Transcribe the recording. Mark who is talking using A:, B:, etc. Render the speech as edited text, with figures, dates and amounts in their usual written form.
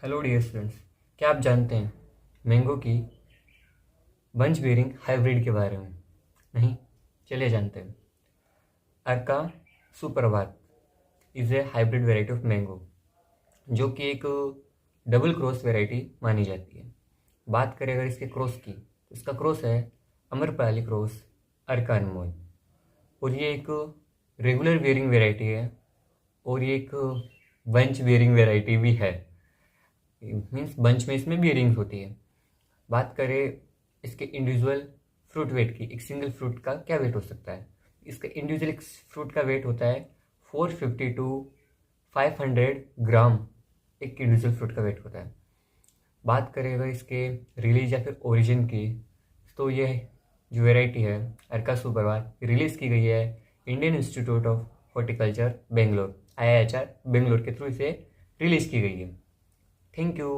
A: Hello dear students, क्या आप जानते हैं मैंगो की बंच बेयरिंग हाइब्रिड के बारे में? नहीं? चलिए जानते हैं। अर्का सुप्रभात is a hybrid variety of mango, जो कि एक डबल क्रॉस वेराइटी मानी जाती है। बात करें अगर इसके क्रॉस की, तो इसका क्रॉस है अम्रपाली क्रॉस अर्का अनमोल, और ये एक रेगुलर बेयरिंग वेराइटी है, और ये एक बंच बेयरिंग वेराइटी भी है। मीन्स बंच में इसमें बियरिंग्स होती है। बात करें इसके इंडिविजुअल फ्रूट वेट की, एक सिंगल फ्रूट का क्या वेट हो सकता है? इसका इंडिविजुअल फ्रूट का वेट होता है 450 टू 500 ग्राम। एक इंडिविजुअल फ्रूट का वेट होता है। बात करें अगर इसके रिलीज या फिर ओरिजिन की, तो ये जो वेराइटी है अर्का सुप्रभात रिलीज़ की गई है Indian institute of horticulture Bangalore, IIHR Bangalore के थ्रू इसे रिलीज़ की गई है। Thank you.